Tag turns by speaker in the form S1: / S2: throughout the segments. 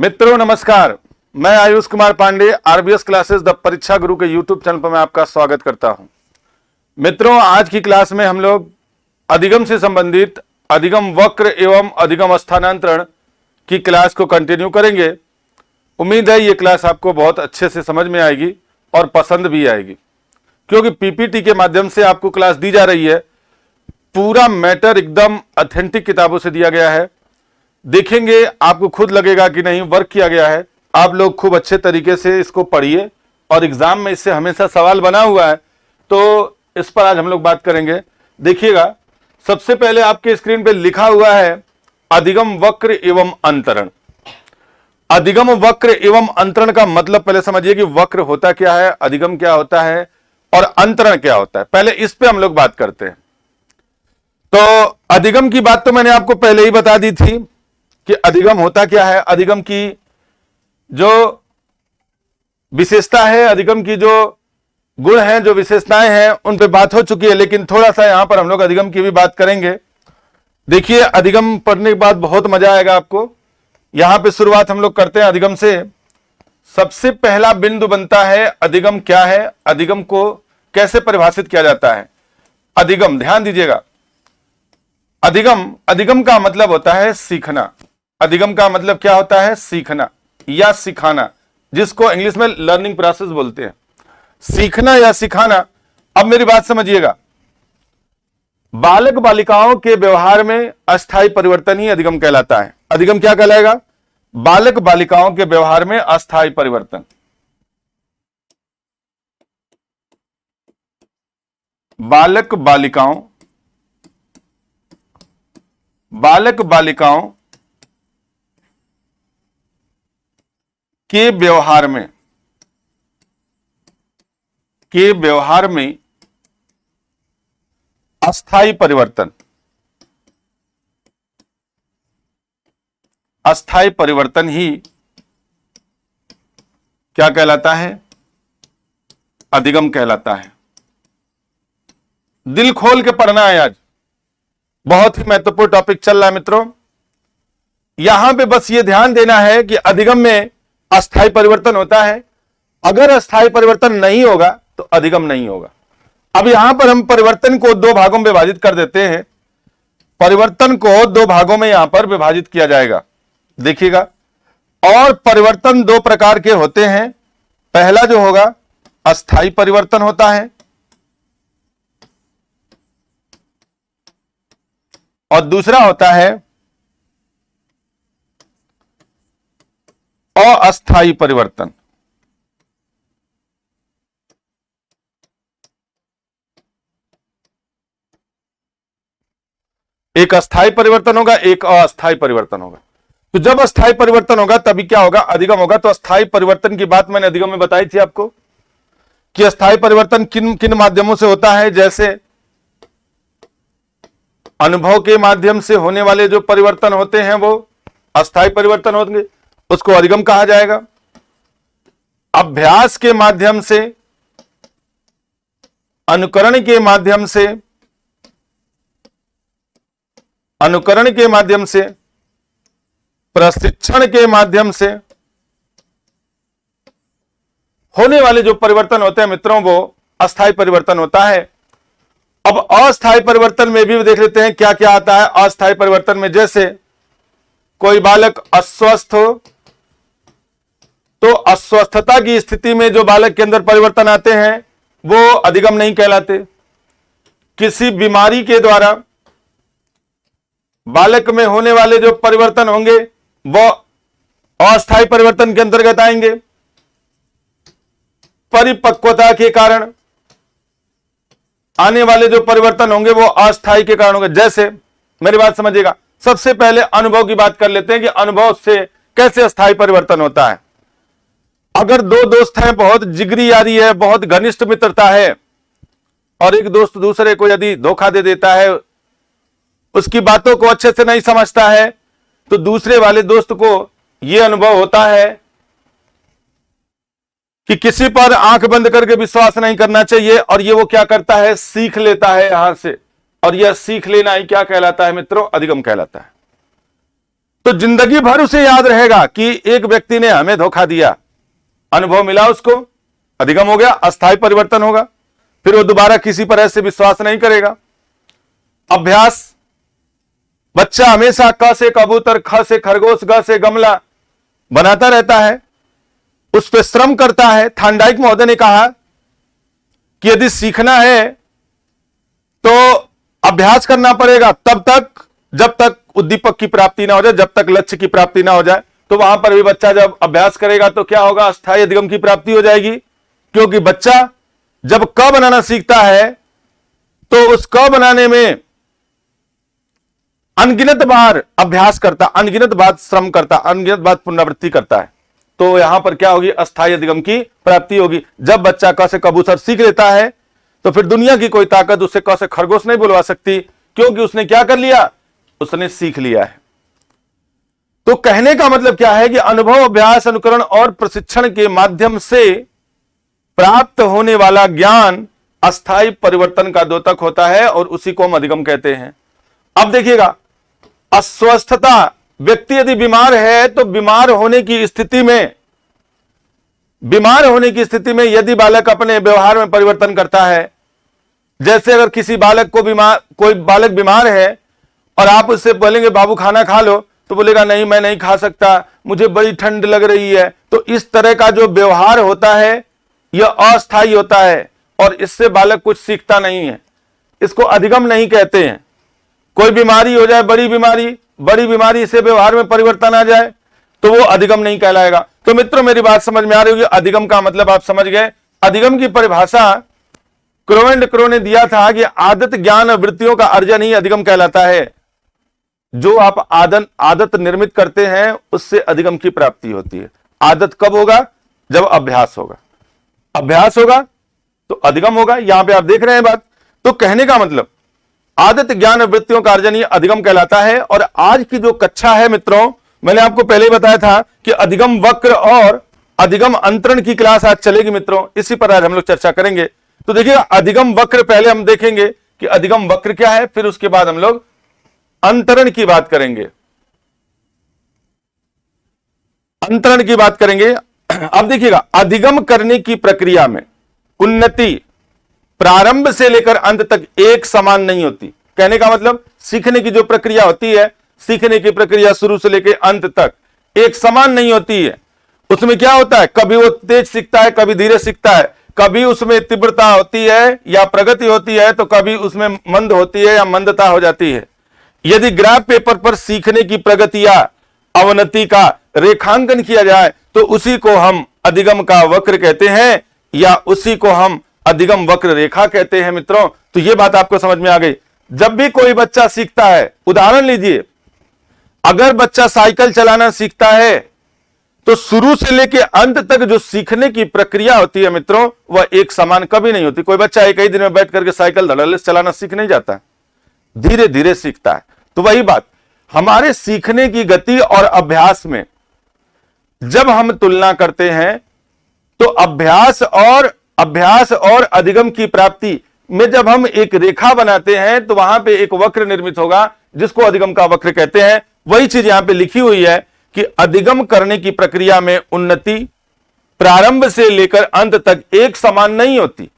S1: मित्रों नमस्कार, मैं Ayush Kumar Pandey RBS classes the Pariksha Guru के यूट्यूब चैनल पर मैं आपका स्वागत करता हूं। मित्रों, आज की क्लास में हम लोग अधिगम से संबंधित अधिगम वक्र एवं अधिगम स्थानांतरण की क्लास को कंटिन्यू करेंगे। उम्मीद है ये क्लास आपको बहुत अच्छे से समझ में आएगी और पसंद भी आएगी, क्योंकि पीपीटी के माध्यम से आपको क्लास दी जा रही है। पूरा मैटर एकदम ऑथेंटिक किताबों से दिया गया है। देखेंगे आपको खुद लगेगा कि नहीं वर्क किया गया है। आप लोग खूब अच्छे तरीके से इसको पढ़िए और एग्जाम में इससे हमेशा सवाल बना हुआ है, तो इस पर आज हम लोग बात करेंगे। देखिएगा, सबसे पहले आपके स्क्रीन पे लिखा हुआ है अधिगम वक्र एवं अंतरण। अधिगम वक्र एवं अंतरण का मतलब पहले समझिए कि वक्र होता क्या है, अधिगम क्या होता है और अंतरण क्या होता है। पहले इस पे हम लोग बात करते हैं। तो अधिगम की बात तो मैंने आपको पहले ही बता दी थी कि अधिगम होता क्या है। अधिगम की जो विशेषता है, अधिगम की जो गुण हैं, जो विशेषताएं हैं, उन पे बात हो चुकी है, लेकिन थोड़ा सा यहां पर हम लोग अधिगम की भी बात करेंगे। देखिए, अधिगम पढ़ने के बाद बहुत मजा आएगा आपको। यहां पे शुरुआत हम लोग करते हैं अधिगम से। सबसे पहला बिंदु बनता है अधिगम क्या है, अधिगम को कैसे परिभाषित किया जाता है। अधिगम, ध्यान दीजिएगा, अधिगम का मतलब होता है सीखना। अधिगम का मतलब क्या होता है? सीखना या सिखाना, जिसको इंग्लिश में लर्निंग प्रोसेस बोलते हैं। सीखना या सिखाना। अब मेरी बात समझिएगा, बालक बालिकाओं के व्यवहार में अस्थायी परिवर्तन ही अधिगम कहलाता है। अधिगम क्या कहलाएगा? बालक बालिकाओं के व्यवहार में अस्थायी परिवर्तन। बालक बालिकाओं के व्यवहार में अस्थायी परिवर्तन। अस्थायी परिवर्तन ही क्या कहलाता है? अधिगम कहलाता है। दिल खोल के पढ़ना है, आज बहुत ही महत्वपूर्ण टॉपिक चल रहा है मित्रों। यहां पे बस ये ध्यान देना है कि अधिगम में अस्थायी परिवर्तन होता है। अगर अस्थायी परिवर्तन नहीं होगा तो अधिगम नहीं होगा। अब यहां पर हम परिवर्तन को दो भागों में विभाजित कर देते हैं। परिवर्तन को दो भागों में यहां पर विभाजित किया जाएगा, देखिएगा। और परिवर्तन दो प्रकार के होते हैं। पहला जो होगा अस्थायी परिवर्तन होता है, और दूसरा होता है अस्थायी परिवर्तन। एक अस्थायी परिवर्तन होगा, एक अस्थायी परिवर्तन होगा। तो जब अस्थायी परिवर्तन होगा तभी क्या होगा? अधिगम होगा। तो अस्थायी परिवर्तन की बात मैंने अधिगम में बताई थी आपको कि अस्थायी परिवर्तन किन किन माध्यमों से होता है। जैसे अनुभव के माध्यम से होने वाले जो परिवर्तन होते हैं वो अस्थायी परिवर्तन होंगे, उसको अधिगम कहा जाएगा। अभ्यास के माध्यम से, अनुकरण के माध्यम से, प्रशिक्षण के माध्यम से होने वाले जो परिवर्तन होते हैं मित्रों, वो अस्थायी परिवर्तन होता है। अब अस्थायी परिवर्तन में भी देख लेते हैं क्या क्या आता है। अस्थायी परिवर्तन में जैसे कोई बालक अस्वस्थ हो तो अस्वस्थता की स्थिति में जो बालक के अंदर परिवर्तन आते हैं वो अधिगम नहीं कहलाते। किसी बीमारी के द्वारा बालक में होने वाले जो परिवर्तन होंगे वो अस्थायी परिवर्तन के अंतर्गत आएंगे। परिपक्वता के कारण आने वाले जो परिवर्तन होंगे वो अस्थायी के कारण होंगे। जैसे, मेरी बात समझिएगा, सबसे पहले अनुभव की बात कर लेते हैं कि अनुभव से कैसे अस्थायी परिवर्तन होता है। अगर दो दोस्त हैं, बहुत जिगरी यारी है, बहुत घनिष्ठ मित्रता है, और एक दोस्त दूसरे को यदि धोखा दे देता है, उसकी बातों को अच्छे से नहीं समझता है, तो दूसरे वाले दोस्त को यह अनुभव होता है कि किसी पर आंख बंद करके विश्वास नहीं करना चाहिए, और ये वो क्या करता है? सीख लेता है यहां से। और यह सीख लेना ही क्या कहलाता है मित्रों? अधिगम कहलाता है। तो तो जिंदगी भर उसे याद रहेगा कि एक व्यक्ति ने हमें धोखा दिया, अनुभव मिला उसको, अधिगम हो गया, अस्थायी परिवर्तन होगा, फिर वो दोबारा किसी पर ऐसे विश्वास नहीं करेगा। अभ्यास, बच्चा हमेशा क से कबूतर, ख से खरगोश, ग से गमला बनाता रहता है, उस पर श्रम करता है। थांडाइक महोदय ने कहा कि यदि सीखना है तो अभ्यास करना पड़ेगा तब तक जब तक उद्दीपक की प्राप्ति ना हो जाए, जब तक लक्ष्य की प्राप्ति ना हो जाए। तो वहां पर भी बच्चा जब अभ्यास करेगा तो क्या होगा, अस्थायी अधिगम की प्राप्ति हो जाएगी। क्योंकि बच्चा जब क बनाना सीखता है तो उस क बनाने में अनगिनत बार अभ्यास करता, अनगिनत बार श्रम करता, अनगिनत बार पुनरावृत्ति करता है, तो यहां पर क्या होगी, अस्थायी अधिगम की प्राप्ति होगी। जब बच्चा क से कबूतर सीख लेता है तो फिर दुनिया की कोई ताकत उससे क से खरगोश नहीं बुलवा सकती, क्योंकि उसने क्या कर लिया, उसने सीख लिया है। तो कहने का मतलब क्या है कि अनुभव, अभ्यास, अनुकरण और प्रशिक्षण के माध्यम से प्राप्त होने वाला ज्ञान अस्थायी परिवर्तन का द्योतक होता है और उसी को हम अधिगम कहते हैं। अब देखिएगा, अस्वस्थता, व्यक्ति यदि बीमार है तो बीमार होने की स्थिति में यदि बालक अपने व्यवहार में परिवर्तन करता है, जैसे अगर किसी बालक को कोई बालक बीमार है और आप उससे बोलेंगे बाबू खाना खा लो, तो बोलेगा नहीं मैं नहीं खा सकता, मुझे बड़ी ठंड लग रही है। तो इस तरह का जो व्यवहार होता है यह अस्थायी होता है और इससे बालक कुछ सीखता नहीं है, इसको अधिगम नहीं कहते हैं। कोई बीमारी हो जाए, बड़ी बीमारी से व्यवहार में परिवर्तन आ जाए तो वो अधिगम नहीं कहलाएगा। तो मित्रों मेरी बात समझ में आ रही होगी, अधिगम का मतलब आप समझ गए। अधिगम की परिभाषा क्रो एंड क्रो ने दिया था कि आदत, ज्ञान और वृत्तियों का अर्जन ही अधिगम कहलाता है। जो आप आदत निर्मित करते हैं उससे अधिगम की प्राप्ति होती है। आदत कब होगा, जब अभ्यास होगा, अभ्यास होगा तो अधिगम होगा। यहां पे आप देख रहे हैं बात। तो कहने का मतलब आदत, ज्ञान और वृत्तियों का अर्जन ही अधिगम कहलाता है। और आज की जो कक्षा है मित्रों, मैंने आपको पहले ही बताया था कि अधिगम वक्र और अधिगम अंतरण की क्लास आज चलेगी मित्रों, इसी पर आज हम लोग चर्चा करेंगे। तो देखिए, अधिगम वक्र पहले हम देखेंगे कि अधिगम वक्र क्या है, फिर उसके बाद हम लोग अंतरण की बात करेंगे, अंतरण की बात करेंगे। अब देखिएगा, अधिगम करने की प्रक्रिया में उन्नति प्रारंभ से लेकर अंत तक एक समान नहीं होती। कहने का मतलब सीखने की जो प्रक्रिया होती है, सीखने की प्रक्रिया शुरू से लेकर अंत तक एक समान नहीं होती है। उसमें क्या होता है, कभी वो तेज सीखता है, कभी धीरे सीखता है, कभी उसमें तीव्रता होती है या प्रगति होती है, तो कभी उसमें मंद होती है या मंदता हो जाती है। यदि ग्राफ पेपर पर सीखने की प्रगति या अवनति का रेखांकन किया जाए तो उसी को हम अधिगम का वक्र कहते हैं या उसी को हम अधिगम वक्र रेखा कहते हैं मित्रों। तो यह बात आपको समझ में आ गई। जब भी कोई बच्चा सीखता है, उदाहरण लीजिए, अगर बच्चा साइकिल चलाना सीखता है तो शुरू से लेकर अंत तक जो सीखने की प्रक्रिया होती है मित्रों, वह एक समान कभी नहीं होती। कोई बच्चा एक ही दिन में बैठ करके साइकिल धड़ल्ले से चलाना सीख नहीं जाता, धीरे धीरे सीखता है। तो वही बात, हमारे सीखने की गति और अभ्यास में जब हम तुलना करते हैं तो अभ्यास और अधिगम की प्राप्ति में जब हम एक रेखा बनाते हैं तो वहां पे एक वक्र निर्मित होगा जिसको अधिगम का वक्र कहते हैं। वही चीज यहां पे लिखी हुई है कि अधिगम करने की प्रक्रिया में उन्नति प्रारंभ से लेकर अंत तक एक समान नहीं होती।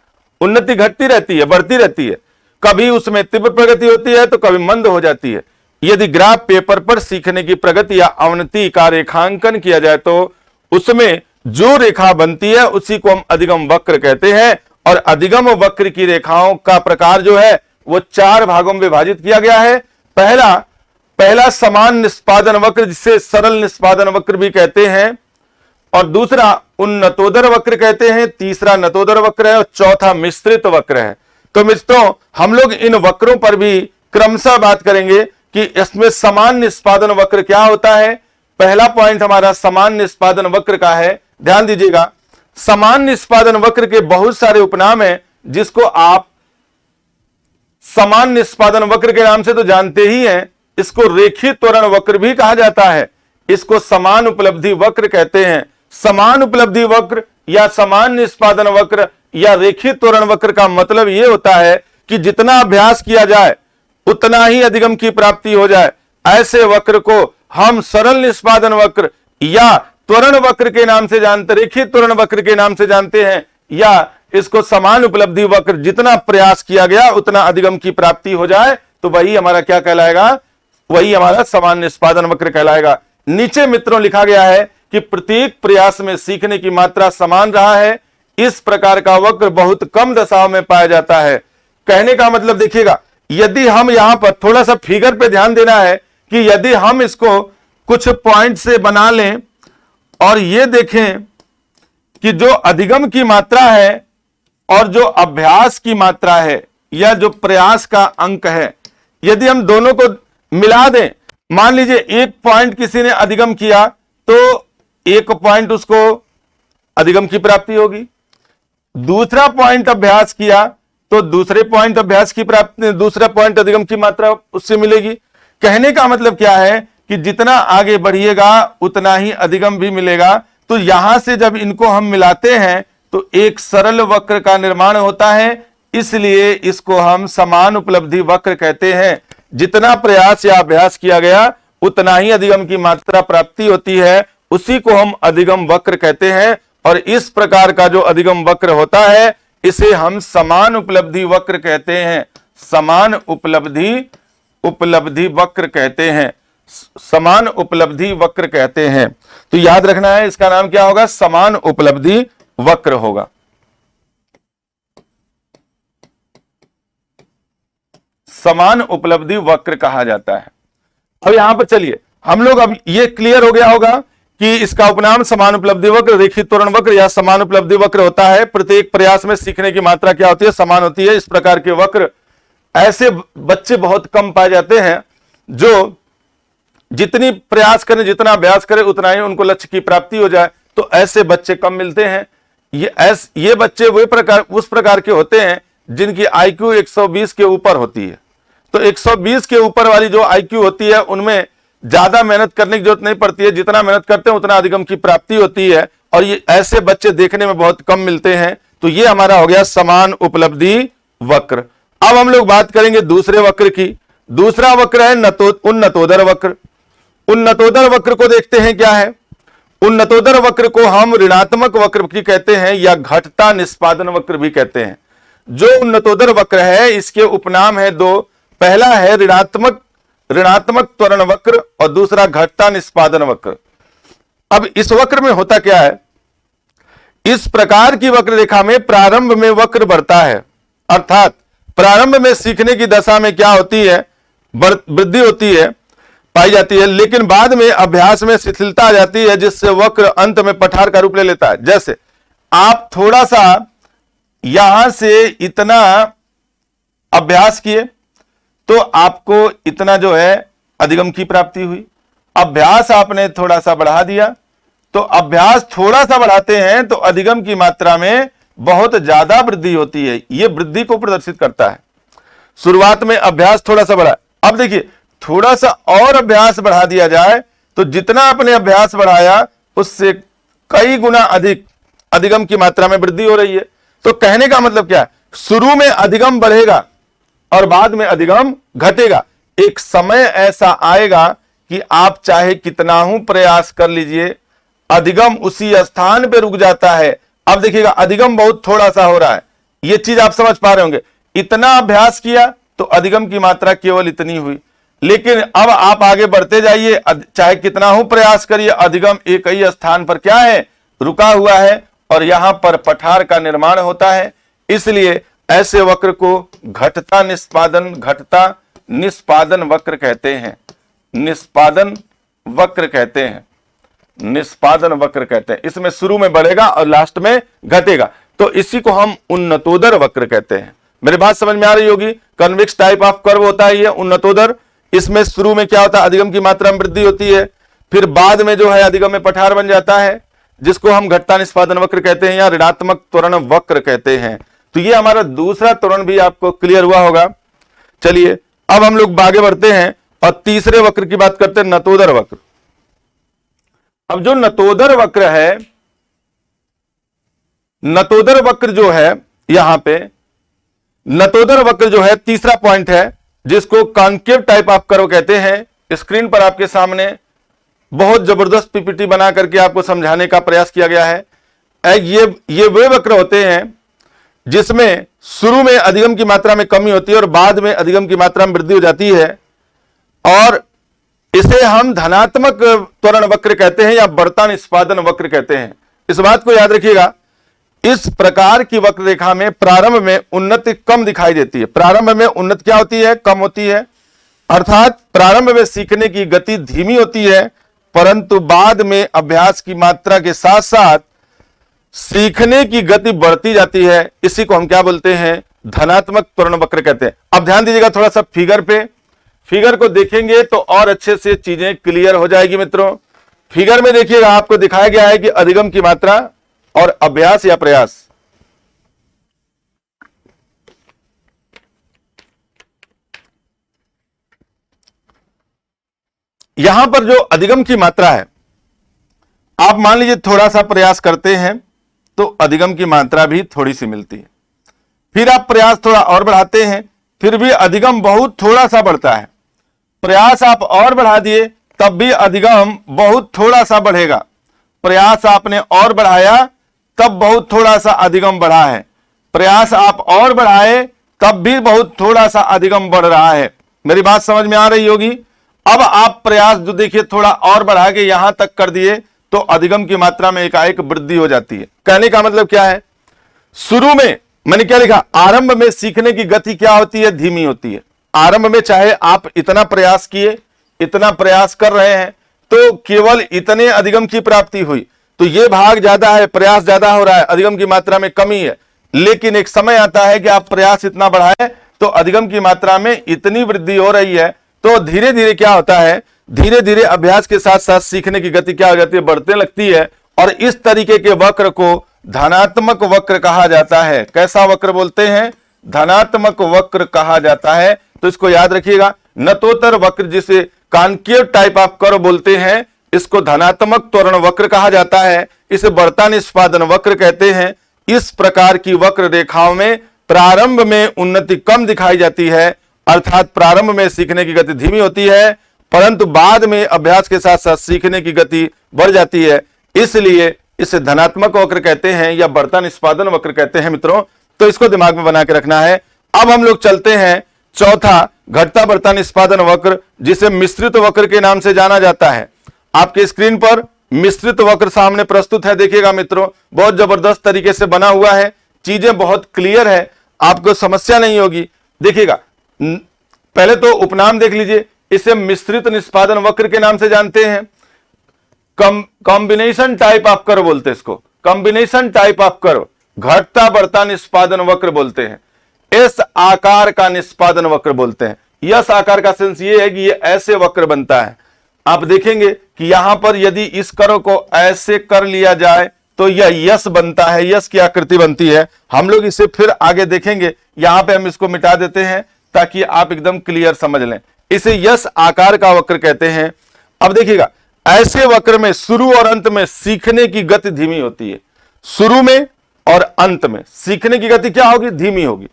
S1: उन्नति घटती रहती है, बढ़ती रहती है, कभी उसमें तीव्र प्रगति होती है तो कभी मंद हो जाती है। यदि ग्राफ पेपर पर सीखने की प्रगति या अवनति का रेखांकन किया जाए तो उसमें जो रेखा बनती है उसी को हम अधिगम वक्र कहते हैं। और अधिगम वक्र की रेखाओं का प्रकार जो है वो 4 भागों में विभाजित किया गया है। पहला समान निष्पादन वक्र, जिसे सरल निष्पादन वक्र भी कहते हैं, और दूसरा उन्नतोदर वक्र कहते हैं, तीसरा नतोदर वक्र है और चौथा मिश्रित वक्र है। तो मित्रों, हम लोग इन वक्रों पर भी क्रमशः बात करेंगे कि इसमें समान निष्पादन वक्र क्या होता है। पहला पॉइंट हमारा समान निष्पादन वक्र का है। ध्यान दीजिएगा, समान निष्पादन वक्र के बहुत सारे उपनाम हैं, जिसको आप समान निष्पादन वक्र के नाम से तो जानते ही हैं। इसको रेखीय त्वरण वक्र भी कहा जाता है, इसको समान उपलब्धि वक्र कहते हैं। समान उपलब्धि वक्र या समान निष्पादन वक्र या रेखीय त्वरण वक्र का मतलब यह होता है कि जितना अभ्यास किया जाए उतना ही अधिगम की प्राप्ति हो जाए। ऐसे वक्र को हम सरल निष्पादन वक्र या त्वरण वक्र के नाम से जानते, रेखित त्वरण वक्र के नाम से जानते हैं, या इसको समान उपलब्धि वक्र, जितना प्रयास किया गया उतना अधिगम की प्राप्ति हो जाए तो वही हमारा क्या कहलाएगा, वही हमारा समान निष्पादन वक्र कहलाएगा। नीचे मित्रों लिखा गया है कि प्रत्येक प्रयास में सीखने की मात्रा समान रहा है, इस प्रकार का वक्र बहुत कम दशाओं में पाया जाता है। कहने का मतलब देखिएगा, यदि हम यहां पर थोड़ा सा फिगर पे ध्यान देना है कि यदि हम इसको कुछ पॉइंट से बना लें और ये देखें कि जो अधिगम की मात्रा है और जो अभ्यास की मात्रा है या जो प्रयास का अंक है, यदि हम दोनों को मिला दें, मान लीजिए एक पॉइंट किसी ने अधिगम किया तो एक पॉइंट उसको अधिगम की प्राप्ति होगी, दूसरा पॉइंट अभ्यास किया तो दूसरे पॉइंट अभ्यास की प्राप्ति, दूसरा पॉइंट अधिगम की मात्रा उससे मिलेगी। कहने का मतलब क्या है कि जितना आगे बढ़िएगा उतना ही अधिगम भी मिलेगा। तो यहां से जब इनको हम मिलाते हैं तो एक सरल वक्र का निर्माण होता है, इसलिए इसको हम समान उपलब्धि वक्र कहते हैं। जितना प्रयास या अभ्यास किया गया उतना ही अधिगम की मात्रा प्राप्ति होती है, उसी को हम अधिगम वक्र कहते हैं। और इस प्रकार का जो अधिगम वक्र होता है इसे हम समान उपलब्धि वक्र कहते हैं, समान उपलब्धि वक्र कहते हैं, समान उपलब्धि वक्र कहते हैं। तो याद रखना है इसका नाम क्या होगा, समान उपलब्धि वक्र होगा। समान उपलब्धि वक्र कहा जाता है। अब यहां पर चलिए हम लोग, अब ये क्लियर हो गया होगा कि इसका उपनाम समान उपलब्धि वक्र, रेखित त्वरण वक्र या समान उपलब्धि वक्र होता है। प्रत्येक प्रयास में सीखने की मात्रा क्या होती है, समान होती है। इस प्रकार के वक्र ऐसे बच्चे बहुत कम पाए जाते हैं जो जितनी प्रयास करें, जितना अभ्यास करें उतना ही उनको लक्ष्य की प्राप्ति हो जाए, तो ऐसे बच्चे कम मिलते हैं। ये बच्चे उस प्रकार के होते हैं जिनकी IQ 120 के ऊपर होती है। तो 120 के ऊपर वाली जो IQ होती है उनमें ज्यादा मेहनत करने की जरूरत नहीं पड़ती है, जितना मेहनत करते हैं उतना अधिगम की प्राप्ति होती है, और ये ऐसे बच्चे देखने में बहुत कम मिलते हैं। तो ये हमारा हो गया समान उपलब्धि वक्र। अब हम लोग बात करेंगे दूसरे वक्र की। दूसरा वक्र है उन्नतोदर वक्र। उन्नतोदर वक्र को देखते हैं क्या है। उन्नतोदर वक्र को हम ऋणात्मक वक्र भी कहते हैं या घटता निष्पादन वक्र भी कहते हैं। जो उन्नतोदर वक्र है इसके उपनाम है दो, पहला है ऋणात्मक त्वरण वक्र और दूसरा घटता निष्पादन वक्र। अब इस वक्र में होता क्या है, इस प्रकार की वक्र रेखा में प्रारंभ में वक्र बढ़ता है, अर्थात प्रारंभ में सीखने की दशा में क्या होती है, वृद्धि होती है, पाई जाती है, लेकिन बाद में अभ्यास में शिथिलता आ जाती है जिससे वक्र अंत में पठार का रूप ले लेता है। जैसे आप थोड़ा सा यहां से इतना अभ्यास किए तो आपको इतना जो है अधिगम की प्राप्ति हुई। अभ्यास आपने थोड़ा सा बढ़ा दिया, तो अभ्यास थोड़ा सा बढ़ाते हैं तो अधिगम की मात्रा में बहुत ज्यादा वृद्धि होती है। यह वृद्धि को प्रदर्शित करता है। शुरुआत में अभ्यास थोड़ा सा बढ़ा, अब देखिए थोड़ा सा और अभ्यास बढ़ा दिया जाए तो जितना आपने अभ्यास बढ़ाया उससे कई गुना अधिक अधिगम की मात्रा में वृद्धि हो रही है। तो कहने का मतलब क्या है, शुरू में अधिगम बढ़ेगा और बाद में अधिगम घटेगा। एक समय ऐसा आएगा कि आप चाहे कितना हूं प्रयास कर लीजिए, अधिगम उसी स्थान पे रुक जाता है। अब देखिएगा अधिगम बहुत थोड़ा सा हो रहा है, यह चीज आप समझ पा रहे होंगे। इतना अभ्यास किया तो अधिगम की मात्रा केवल इतनी हुई, लेकिन अब आप आगे बढ़ते जाइए, चाहे कितना हो प्रयास करिए, अधिगम एक ही स्थान पर क्या है, रुका हुआ है, और यहां पर पठार का निर्माण होता है। इसलिए ऐसे वक्र को घटता निष्पादन वक्र कहते हैं। निष्पादन वक्र कहते हैं, निष्पादन वक्र कहते हैं। इसमें शुरू में बढ़ेगा और लास्ट में घटेगा, तो इसी को हम उन्नतोदर वक्र कहते हैं। मेरी बात समझ में आ रही होगी। कन्वेक्स टाइप ऑफ कर्व होता है ये उन्नतोदर। इसमें शुरू में क्या होता है, अधिगम की मात्रा में वृद्धि होती है, फिर बाद में जो है अधिगम में पठार बन जाता है, जिसको हम घटता निष्पादन वक्र कहते हैं या ऋणात्मक त्वरण वक्र कहते हैं। तो ये हमारा दूसरा त्वरण भी आपको क्लियर हुआ होगा। चलिए अब हम लोग आगे बढ़ते हैं और तीसरे वक्र की बात करते हैं, नतोदर वक्र। अब जो नतोदर वक्र है, नतोदर वक्र जो है, यहां पे नतोदर वक्र जो है तीसरा पॉइंट है, जिसको कॉन्केव टाइप ऑफ कर्व कहते हैं। स्क्रीन पर आपके सामने बहुत जबरदस्त पीपीटी बना करके आपको समझाने का प्रयास किया गया है। ये वे वक्र होते हैं जिसमें शुरू में अधिगम की मात्रा में कमी होती है और बाद में अधिगम की मात्रा में वृद्धि हो जाती है, और इसे हम धनात्मक त्वरण वक्र कहते हैं या बढ़ता निष्पादन वक्र कहते हैं। इस बात को याद रखिएगा, इस प्रकार की वक्र रेखा में प्रारंभ में उन्नति कम दिखाई देती है। प्रारंभ में उन्नति क्या होती है? कम होती है, अर्थात प्रारंभ में सीखने की गति धीमी होती है, परंतु बाद में अभ्यास की मात्रा के साथ साथ सीखने की गति बढ़ती जाती है। इसी को हम क्या बोलते हैं? धनात्मक त्वरण वक्र कहते हैं। अब ध्यान दीजिएगा थोड़ा सा फिगर पे, फिगर को देखेंगे तो और अच्छे से चीजें क्लियर हो जाएगी मित्रों। फिगर में देखिएगा, आपको दिखाया गया है कि अधिगम की मात्रा और अभ्यास या प्रयास। यहां पर जो अधिगम की मात्रा है, आप मान लीजिए थोड़ा सा प्रयास करते हैं तो अधिगम की मात्रा भी थोड़ी सी मिलती है, फिर आप प्रयास थोड़ा और बढ़ाते हैं, फिर भी अधिगम बहुत थोड़ा सा बढ़ता है। प्रयास आप और बढ़ा दिए तब भी अधिगम बहुत थोड़ा सा बढ़ेगा। प्रयास आपने और बढ़ाया तब बहुत थोड़ा सा अधिगम बढ़ा है। प्रयास आप और बढ़ाए तब भी बहुत थोड़ा सा अधिगम बढ़ रहा है। मेरी बात समझ में आ रही होगी। अब आप प्रयास जो देखिए थोड़ा और बढ़ा के यहां तक कर दिए तो अधिगम की मात्रा में एकाएक वृद्धि हो जाती है। कहने का मतलब क्या है? शुरू में मैंने क्या लिखा? आरंभ में सीखने की गति क्या होती है? धीमी होती है। आरंभ में चाहे आप इतना प्रयास किए, इतना प्रयास कर रहे हैं तो केवल इतने अधिगम की प्राप्ति हुई, तो ये भाग ज्यादा है, प्रयास ज्यादा हो रहा है, अधिगम की मात्रा में कमी है। लेकिन एक समय आता है कि आप प्रयास इतना बढ़ाए तो अधिगम की मात्रा में इतनी वृद्धि हो रही है, तो धीरे धीरे क्या होता है? धीरे धीरे अभ्यास के साथ साथ सीखने की गति क्या हो जाती है? बढ़ने लगती है। और इस तरीके के वक्र को धनात्मक वक्र कहा जाता है। कैसा वक्र बोलते हैं? धनात्मक वक्र कहा जाता है। तो इसको याद रखिएगा। नतोत्तर वक्र जिसे कॉन्केव टाइप ऑफ कर्व बोलते हैं, इसको धनात्मक त्वरण वक्र कहा जाता है। इसे बढ़ता निष्पादन वक्र कहते हैं। इस प्रकार की वक्र रेखाओं में प्रारंभ में उन्नति कम दिखाई जाती है, अर्थात प्रारंभ में सीखने की गति धीमी होती है, परंतु बाद में अभ्यास के साथ साथ सीखने की गति बढ़ जाती है। इसलिए इसे धनात्मक वक्र कहते हैं या बढ़ता निष्पादन वक्र कहते हैं मित्रों। तो इसको दिमाग में बना के रखना है। अब हम लोग चलते हैं चौथा, घटता बढ़ता निष्पादन वक्र, जिसे मिश्रित वक्र के नाम से जाना जाता है। आपके स्क्रीन पर मिश्रित वक्र सामने प्रस्तुत है, देखिएगा मित्रों। बहुत जबरदस्त तरीके से बना हुआ है, चीजें बहुत क्लियर है, आपको समस्या नहीं होगी। देखिएगा, पहले तो उपनाम देख लीजिए। इसे मिश्रित निष्पादन वक्र के नाम से जानते हैं। कॉम्बिनेशन टाइप ऑफ कर्व बोलते हैं इसको। कॉम्बिनेशन टाइप ऑफ कर्व, घटता बढ़ता निष्पादन वक्र बोलते हैं। एस आकार का निष्पादन वक्र बोलते हैं। यस आकार का सेंस ये है कि ये ऐसे वक्र बनता है। आप देखेंगे कि यहां पर यदि इस कर्व को ऐसे कर लिया जाए तो यह यस बनता है, यस की आकृति बनती है। हम लोग इसे फिर आगे देखेंगे। यहां पे हम इसको मिटा देते हैं ताकि आप एकदम क्लियर समझ लें। इसे यस आकार का वक्र कहते हैं। अब देखिएगा, ऐसे वक्र में शुरू और अंत में सीखने की गति धीमी होती है। शुरू में और अंत में सीखने की गति क्या होगी? धीमी होगी।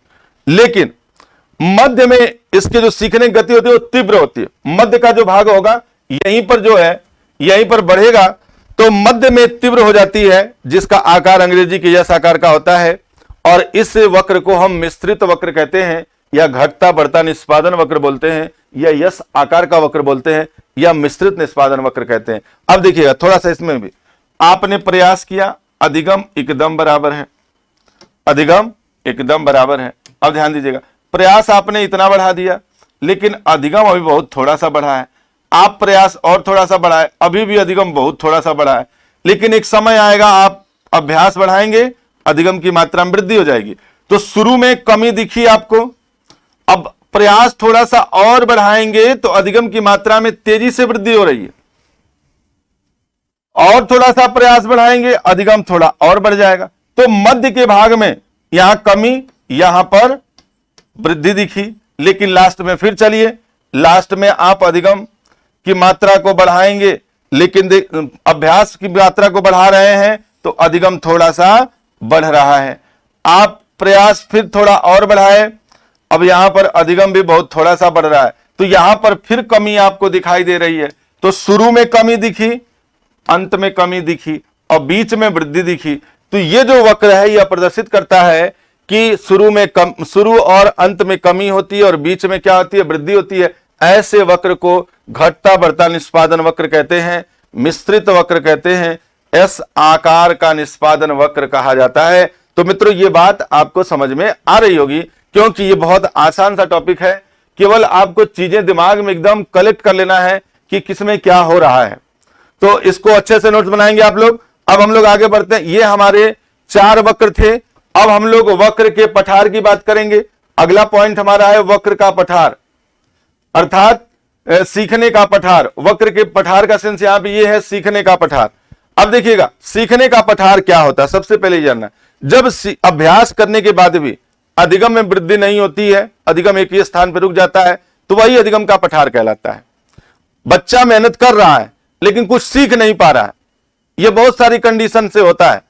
S1: लेकिन मध्य में इसके जो सीखने की गति होती है वो तीव्र होती है। मध्य का जो भाग होगा यहीं पर जो है, यहीं पर बढ़ेगा तो मध्य में तीव्र हो जाती है, जिसका आकार अंग्रेजी के यस आकार का होता है। और इस वक्र को हम मिश्रित वक्र कहते हैं या घटता बढ़ता निष्पादन वक्र बोलते हैं, या यस आकार का वक्र बोलते हैं, या मिश्रित निष्पादन वक्र कहते हैं। अब देखिएगा थोड़ा सा इसमें भी, आपने प्रयास किया, अधिगम एकदम बराबर है, अधिगम एकदम बराबर है। अब ध्यान दीजिएगा, प्रयास आपने इतना बढ़ा दिया लेकिन अधिगम अभी बहुत थोड़ा सा बढ़ा है। आप प्रयास और थोड़ा सा बढ़ाए, अभी भी अधिगम बहुत थोड़ा सा बढ़ा है। लेकिन एक समय आएगा आप अभ्यास बढ़ाएंगे, अधिगम की मात्रा में वृद्धि हो जाएगी। तो शुरू में कमी दिखी आपको, अब प्रयास थोड़ा सा और बढ़ाएंगे तो अधिगम की मात्रा में तेजी से वृद्धि हो रही है। और थोड़ा सा प्रयास बढ़ाएंगे, अधिगम थोड़ा और बढ़ जाएगा। तो मध्य के भाग में यहां कमी, यहां पर वृद्धि दिखी। लेकिन लास्ट में फिर चलिए, लास्ट में आप अधिगम की मात्रा को बढ़ाएंगे, लेकिन अभ्यास की मात्रा को बढ़ा रहे हैं तो अधिगम थोड़ा सा बढ़ रहा है। आप प्रयास फिर थोड़ा और बढ़ाए, अब यहां पर अधिगम भी बहुत थोड़ा सा बढ़ रहा है, तो यहां पर फिर कमी आपको दिखाई दे रही है। तो शुरू में कमी दिखी, अंत में कमी दिखी और बीच में वृद्धि दिखी। तो ये जो वक्र है यह प्रदर्शित करता है कि शुरू और अंत में कमी होती है और बीच में क्या होती है, वृद्धि होती है। ऐसे वक्र को घटता बढ़ता निष्पादन वक्र कहते हैं, मिश्रित वक्र कहते हैं, एस आकार का निष्पादन वक्र कहा जाता है। तो मित्रों ये बात आपको समझ में आ रही होगी, क्योंकि ये बहुत आसान सा टॉपिक है। केवल आपको चीजें दिमाग में एकदम कलेक्ट कर लेना है कि किसमें क्या हो रहा है। तो इसको अच्छे से नोट्स बनाएंगे आप लोग। अब हम लोग आगे बढ़ते हैं। ये हमारे 4 वक्र थे। अब हम लोग वक्र के पठार की बात करेंगे। अगला पॉइंट हमारा है वक्र का पठार, अर्थात सीखने का पठार। वक्र के पठार का सेंस यहां पे ये है, सीखने का पठार। अब देखिएगा सीखने का पठार क्या होता है, सबसे पहले जानना। जब अभ्यास करने के बाद भी अधिगम में वृद्धि नहीं होती है, अधिगम एक ही स्थान पर रुक जाता है, तो वही अधिगम का पठार कहलाता है। बच्चा मेहनत कर रहा है लेकिन कुछ सीख नहीं पा रहा है, यह बहुत सारी कंडीशन से होता है।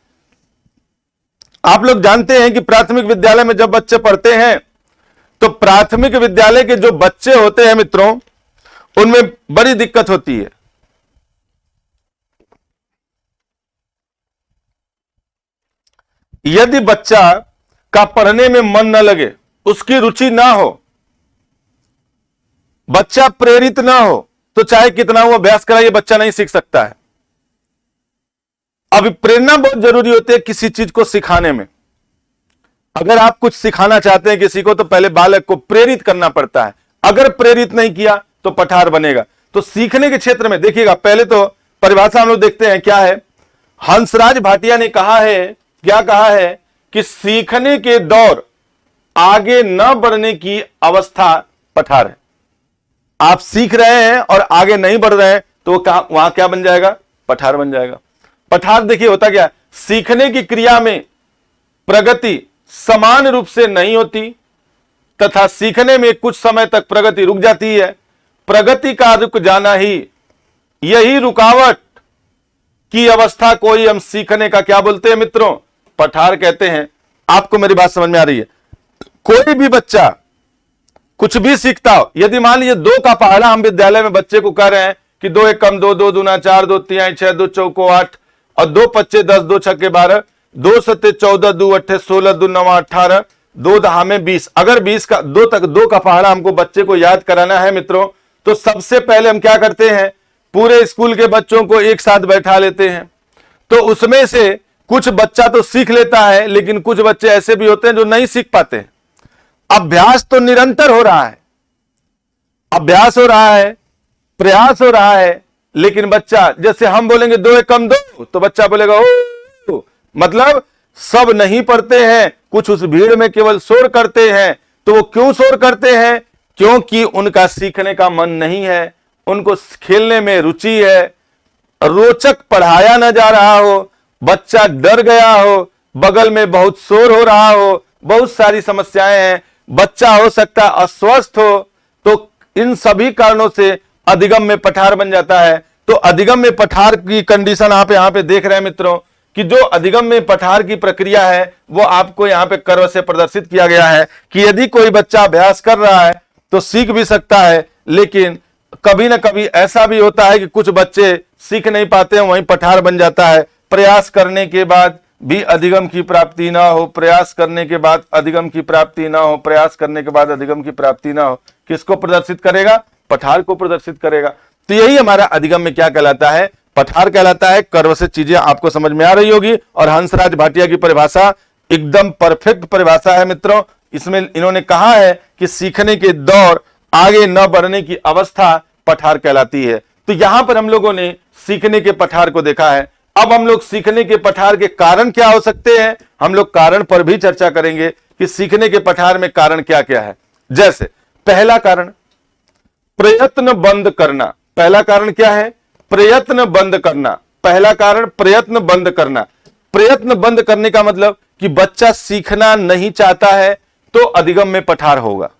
S1: आप लोग जानते हैं कि प्राथमिक विद्यालय में जब बच्चे पढ़ते हैं तो प्राथमिक विद्यालय के जो बच्चे होते हैं मित्रों, उनमें बड़ी दिक्कत होती है। यदि बच्चा का पढ़ने में मन न लगे, उसकी रुचि ना हो, बच्चा प्रेरित ना हो, तो चाहे कितना वो अभ्यास कराइए बच्चा नहीं सीख सकता है। अभी प्रेरणा बहुत जरूरी होती है किसी चीज को सिखाने में। अगर आप कुछ सिखाना चाहते हैं किसी को तो पहले बालक को प्रेरित करना पड़ता है। अगर प्रेरित नहीं किया तो पठार बनेगा। तो सीखने के क्षेत्र में देखिएगा, पहले तो परिभाषा हम लोग देखते हैं क्या है। हंसराज भाटिया ने कहा है, क्या कहा है कि सीखने के दौर आगे न बढ़ने की अवस्था पठार है। आप सीख रहे हैं और आगे नहीं बढ़ रहे हैं तो वहां क्या बन जाएगा, पठार बन जाएगा। पठार देखिए होता क्या, सीखने की क्रिया में प्रगति समान रूप से नहीं होती तथा सीखने में कुछ समय तक प्रगति रुक जाती है। प्रगति का रुक जाना ही, यही रुकावट की अवस्था को ही हम सीखने का क्या बोलते हैं मित्रों, पठार कहते हैं। आपको मेरी बात समझ में आ रही है। कोई भी बच्चा कुछ भी सीखता हो, यदि मान लीजिए 2 का पहाड़ा हम विद्यालय में बच्चे को कह रहे हैं कि 2 एक कम 2, 2 दूना 4, 2 तिहाई 6, 2 चौको 8 और 2 पच्चे 10, 2 छक्के 12, 2 सत्ते 14, 2 अट्ठे 16, 2 नवा 18, 2 दहा में 20। अगर 20 का 2 का पहाड़ा हमको बच्चे को याद कराना है मित्रों, तो सबसे पहले हम क्या करते हैं, पूरे स्कूल के बच्चों को एक साथ बैठा लेते हैं। तो उसमें से कुछ बच्चा तो सीख लेता है लेकिन कुछ बच्चे ऐसे भी होते हैं जो नहीं सीख पाते हैं। अभ्यास तो निरंतर हो रहा है, अभ्यास हो रहा है, प्रयास हो रहा है, लेकिन बच्चा, जैसे हम बोलेंगे 2 एक कम 2 तो बच्चा बोलेगा ओ, मतलब सब नहीं पढ़ते हैं, कुछ उस भीड़ में केवल शोर करते हैं। तो वो क्यों शोर करते हैं, क्योंकि उनका सीखने का मन नहीं है, उनको खेलने में रुचि है, रोचक पढ़ाया न जा रहा हो, बच्चा डर गया हो, बगल में बहुत शोर हो रहा हो, बहुत सारी समस्याएं हैं, बच्चा हो सकता है अस्वस्थ हो। तो इन सभी कारणों से अधिगम में पठार बन जाता है। तो अधिगम में पठार की कंडीशन आप यहां पे देख रहे हैं मित्रों, कि जो अधिगम में पठार की प्रक्रिया है वो आपको यहां पे कर्व से प्रदर्शित किया गया है कि यदि कोई बच्चा अभ्यास कर रहा है तो सीख भी सकता है, लेकिन कभी ना कभी ऐसा भी होता है कि कुछ बच्चे सीख नहीं पाते हैं, वहीं पठार बन जाता है। प्रयास करने के बाद भी अधिगम की प्राप्ति ना हो, प्रयास करने के बाद अधिगम की प्राप्ति ना हो, प्रयास करने के बाद अधिगम की प्राप्ति ना हो, किसको प्रदर्शित करेगा, पठार को प्रदर्शित करेगा। तो यही हमारा अधिगम में क्या कहलाता है, पठार कहलाता है। कर्व से चीजें आपको समझ में आ रही होगी। और हंसराज भाटिया की परिभाषा एकदम परफेक्ट परिभाषा है मित्रों। इसमें इन्होंने कहा है कि सीखने के दौर आगे न बढ़ने की अवस्था पठार कहलाती है। तो यहां पर हम लोगों ने सीखने के पठार को देखा है। अब हम लोग सीखने के पठार के कारण क्या हो सकते हैं, हम लोग कारण पर भी चर्चा करेंगे कि सीखने के पठार में कारण क्या क्या है। जैसे पहला कारण प्रयत्न बंद करना। पहला कारण क्या है, प्रयत्न बंद करना। पहला कारण प्रयत्न बंद करना। प्रयत्न बंद करने का मतलब कि बच्चा सीखना नहीं चाहता है तो अधिगम में पठार होगा।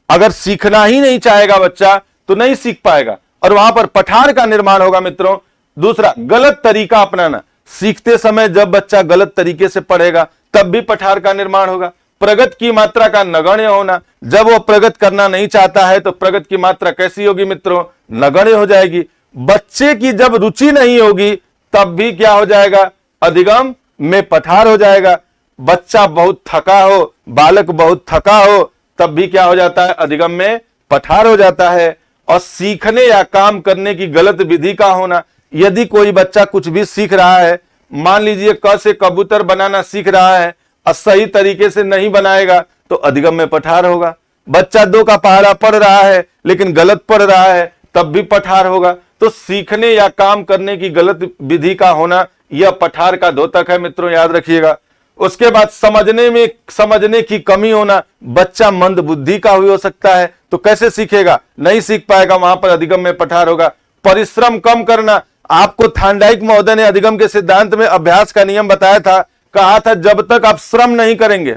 S1: अगर सीखना ही नहीं चाहेगा बच्चा तो नहीं सीख पाएगा और वहां पर पठार का निर्माण होगा मित्रों। दूसरा, गलत तरीका अपनाना। सीखते समय जब बच्चा गलत तरीके से पढ़ेगा तब भी पठार का निर्माण होगा। प्रगति की मात्रा का नगण्य होना। जब वो प्रगति करना नहीं चाहता है तो प्रगति की मात्रा कैसी होगी मित्रों? नगण्य हो जाएगी। बच्चे की जब रुचि नहीं होगी तब भी क्या हो जाएगा? अधिगम में पठार हो जाएगा। बच्चा बहुत थका हो, बालक बहुत थका हो, तब भी क्या हो जाता है? अधिगम में पठार हो जाता है। और सीखने या काम करने की गलत विधि का होना। यदि कोई बच्चा कुछ भी सीख रहा है, मान लीजिए क से कबूतर बनाना सीख रहा है और सही तरीके से नहीं बनाएगा तो अधिगम में पठार होगा। बच्चा 2 का पहाड़ा पढ़ रहा है लेकिन गलत पढ़ रहा है, तब भी पठार होगा। तो सीखने या काम करने की गलत विधि का होना यह पठार का द्योतक है मित्रों, याद रखिएगा। उसके बाद समझने की कमी होना। बच्चा मंद बुद्धि का भी हो सकता है, तो कैसे सीखेगा? नहीं सीख पाएगा, वहां पर अधिगम में पठार होगा। परिश्रम कम करना। आपको थार्नडाइक महोदय ने अधिगम के सिद्धांत में अभ्यास का नियम बताया था, कहा था जब तक आप श्रम नहीं करेंगे,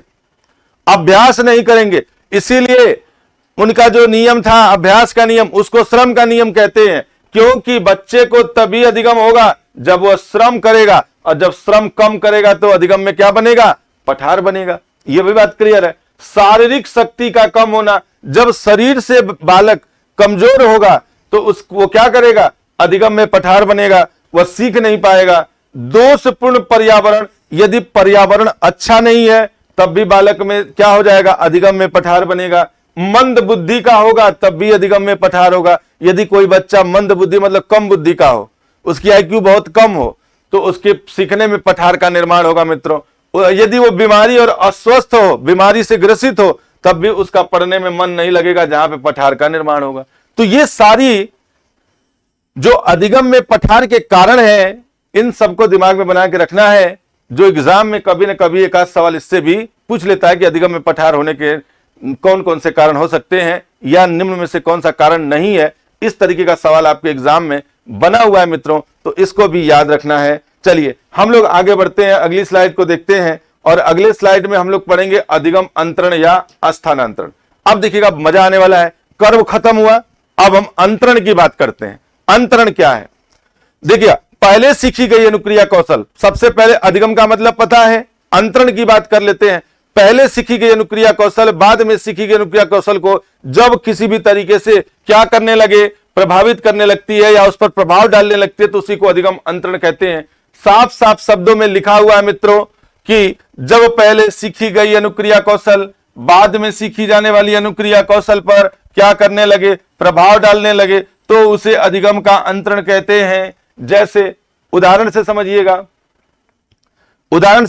S1: अभ्यास नहीं करेंगे, इसीलिए उनका जो नियम था अभ्यास का नियम, उसको श्रम का नियम कहते हैं। क्योंकि बच्चे को तभी अधिगम होगा जब वह श्रम करेगा, और जब श्रम कम करेगा तो अधिगम में क्या बनेगा? पठार बनेगा। यह भी बात क्लियर है। शारीरिक शक्ति का कम होना। जब शरीर से बालक कमजोर होगा तो वो क्या करेगा? अधिगम में पठार बनेगा, वह सीख नहीं पाएगा। दोषपूर्ण पर्यावरण। यदि पर्यावरण अच्छा नहीं है तब भी बालक में क्या हो जाएगा? अधिगम में पठार बनेगा। मंद बुद्धि का होगा तब भी अधिगम में पठार होगा। यदि कोई बच्चा मंद बुद्धि मतलब कम बुद्धि का हो, उसकी IQ बहुत कम हो, तो उसके सीखने में पठार का निर्माण होगा मित्रों। यदि वो बीमारी और अस्वस्थ हो, बीमारी से ग्रसित हो, तब भी उसका पढ़ने में मन नहीं लगेगा, जहां पे पठार का निर्माण होगा। तो ये सारी जो अधिगम में पठार के कारण है, इन सबको दिमाग में बना के रखना है। जो एग्जाम में कभी न कभी एक आध सवाल इससे भी पूछ लेता है कि अधिगम में पठार होने के कौन कौन से कारण हो सकते हैं, या निम्न में से कौन सा कारण नहीं है। इस तरीके का सवाल आपके एग्जाम में बना हुआ है मित्रों, तो इसको भी याद रखना है। चलिए हम लोग आगे बढ़ते हैं, अगली स्लाइड को देखते हैं। और अगले स्लाइड में हम लोग पढ़ेंगे अधिगम अंतरण या स्थानांतरण। अब देखिएगा मजा आने वाला है। कर्म खत्म हुआ, अब हम अंतरण की बात करते हैं। अंतरण क्या है? देखिए, पहले सीखी गई अनुक्रिया कौशल, सबसे पहले अधिगम का मतलब पता है, अंतरण की बात कर लेते हैं। पहले सीखी गई अनुक्रिया कौशल, बाद में सीखी गई अनुक्रिया कौशल को जब किसी भी तरीके से क्या करने लगे? प्रभावित करने लगती है या उस पर प्रभाव डालने लगती है, तो उसी को अधिगम अंतरण कहते हैं। साफ साफ शब्दों में लिखा हुआ है मित्रों कि जब पहले सीखी गई अनुक्रिया कौशल बाद में सीखी जाने वाली अनुक्रिया कौशल पर क्या करने लगे? प्रभाव डालने लगे, तो उसे अधिगम का अंतरण कहते हैं। जैसे उदाहरण से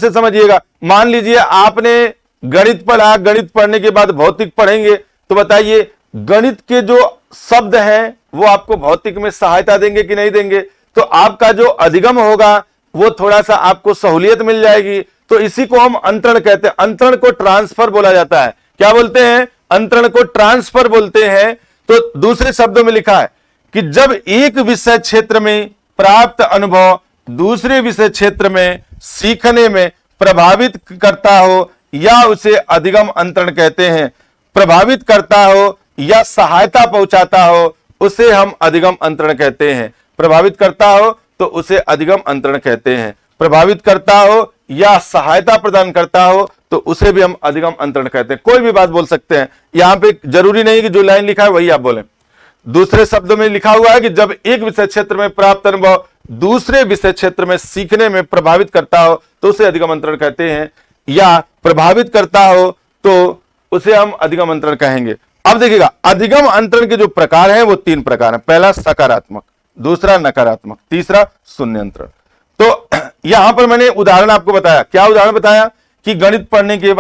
S1: समझिएगा, मान लीजिए आपने गणित पढ़ा, गणित पढ़ने के बाद भौतिक पढ़ेंगे, तो बताइए गणित के जो शब्द हैं वो आपको भौतिक में सहायता देंगे कि नहीं देंगे? तो आपका जो अधिगम होगा वो थोड़ा सा आपको सहूलियत मिल जाएगी। तो इसी को हम अंतरण कहते हैं। अंतरण को ट्रांसफर बोला जाता है। क्या बोलते हैं? अंतरण को ट्रांसफर बोलते हैं। तो दूसरे शब्दों में लिखा है कि जब एक विषय क्षेत्र में प्राप्त अनुभव दूसरे विषय क्षेत्र में सीखने में प्रभावित करता हो या उसे अधिगम अंतरण कहते हैं। प्रभावित करता हो या सहायता पहुंचाता हो उसे हम अधिगम अंतरण कहते हैं। प्रभावित करता हो तो उसे अधिगम अंतरण कहते हैं। प्रभावित करता हो या सहायता प्रदान करता हो तो उसे भी हम अधिगम अंतरण कहते हैं। कोई भी बात बोल सकते हैं, यहां पे जरूरी नहीं कि जो लाइन लिखा है वही आप बोलें। दूसरे शब्दों में लिखा हुआ है कि जब एक विषय क्षेत्र में प्राप्त अनुभव दूसरे विषय क्षेत्र में सीखने में प्रभावित करता हो तो उसे अधिगम अंतरण कहते हैं, या प्रभावित करता हो तो उसे हम अधिगम अंतरण कहेंगे। अब देखिएगा, अधिगम अंतरण के जो प्रकार हैं वो 3 प्रकार हैं। पहला सकारात्मक, दूसरा नकारात्मक, तीसरा शून्य अंतरण। तो यहां पर मैंने उदाहरण आपको बताया। क्या उदाहरण बताया? कि गणित पढ़ने के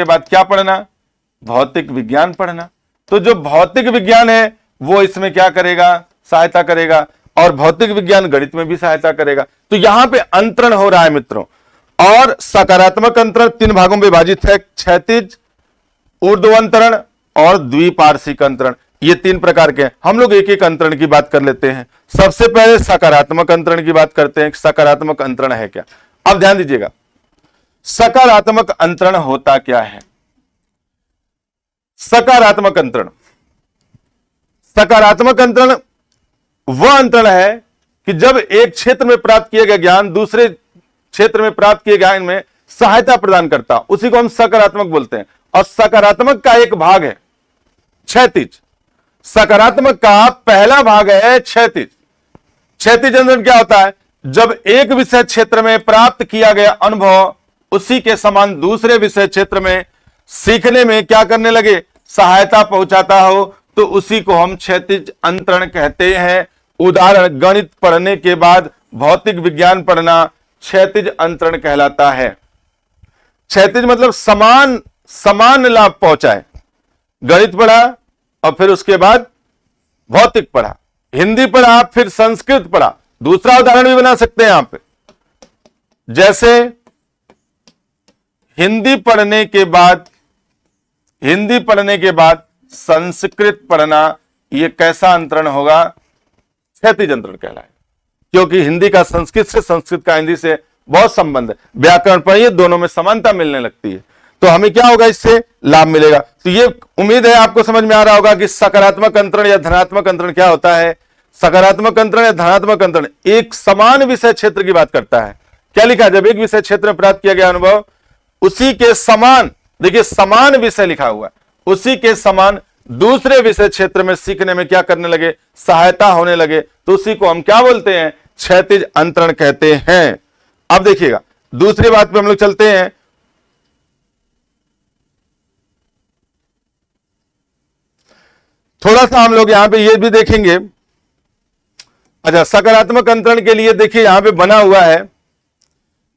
S1: बाद क्या पढ़ना? भौतिक विज्ञान पढ़ना। तो जो भौतिक विज्ञान है वो इसमें क्या करेगा? सहायता करेगा, और भौतिक विज्ञान गणित में भी सहायता करेगा। तो यहां पे अंतरण हो रहा है मित्रों। और सकारात्मक अंतरण 3 भागों में विभाजित है, क्षैतिज, ऊर्ध्वांतरण और द्विपार्श्विक अंतरण। ये 3 प्रकार के हैं। हम लोग एक एक अंतरण की बात कर लेते हैं। सबसे पहले सकारात्मक अंतरण की बात करते हैं। सकारात्मक अंतरण है क्या? अब ध्यान दीजिएगा, सकारात्मक अंतरण होता क्या है? सकारात्मक अंतरण वह अंतरण है कि जब एक क्षेत्र में प्राप्त किया गया ज्ञान दूसरे क्षेत्र में प्राप्त किए ज्ञान में सहायता प्रदान करता, उसी को हम सकारात्मक बोलते हैं। और सकारात्मक का एक भाग है क्षैतिज। सकारात्मक का पहला भाग है क्षैतिज। क्षैतिज अंतरण क्या होता है? जब एक विषय क्षेत्र में प्राप्त किया गया अनुभव उसी के समान दूसरे विषय क्षेत्र में सीखने में क्या करने लगे? सहायता पहुंचाता हो, तो उसी को हम क्षैतिज अंतरण कहते हैं। उदाहरण, गणित पढ़ने के बाद भौतिक विज्ञान पढ़ना क्षैतिज अंतरण कहलाता है। क्षैतिज मतलब समान लाभ पहुंचाए। गणित पढ़ा और फिर उसके बाद भौतिक पढ़ा, हिंदी पढ़ा फिर संस्कृत पढ़ा। दूसरा उदाहरण भी बना सकते हैं यहां पे, जैसे हिंदी पढ़ने के बाद संस्कृत पढ़ना, यह कैसा अंतरण होगा? क्षैतिज अंतरण कहलाए, क्योंकि हिंदी का संस्कृत से, संस्कृत का हिंदी से बहुत संबंध है। व्याकरण पढ़िए, दोनों में समानता मिलने लगती है, तो हमें क्या होगा? इससे लाभ मिलेगा। तो ये उम्मीद है आपको समझ में आ रहा होगा कि सकारात्मक अंतरण या धनात्मक अंतरण क्या होता है। सकारात्मक अंतरण या धनात्मक अंतरण एक समान विषय क्षेत्र की बात करता है। क्या लिखा? जब एक विषय क्षेत्र में प्राप्त किया गया अनुभव उसी के समान, देखिए समान विषय लिखा हुआ है, उसी के समान दूसरे विषय क्षेत्र में सीखने में क्या करने लगे? सहायता होने लगे, तो उसी को हम क्या बोलते हैं? क्षैतिज अंतरण कहते हैं। अब देखिएगा दूसरी बात पे हम लोग चलते हैं। थोड़ा सा हम लोग यहां पे ये भी देखेंगे। अच्छा, सकारात्मक अंतरण के लिए देखिए यहां पे बना हुआ है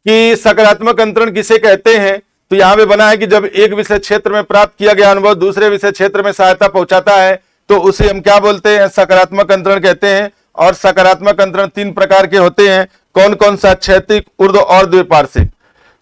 S1: कि सकारात्मक अंतरण किसे कहते हैं। तो यहां पे बना है कि जब एक विषय क्षेत्र में प्राप्त किया गया अनुभव दूसरे विषय क्षेत्र में सहायता पहुंचाता है, तो उसे हम क्या बोलते हैं? सकारात्मक अंतरण कहते हैं। और सकारात्मक अंतरण 3 प्रकार के होते हैं। कौन कौन सा? क्षैतिज, ऊर्ध्व और द्विपार्श्विक।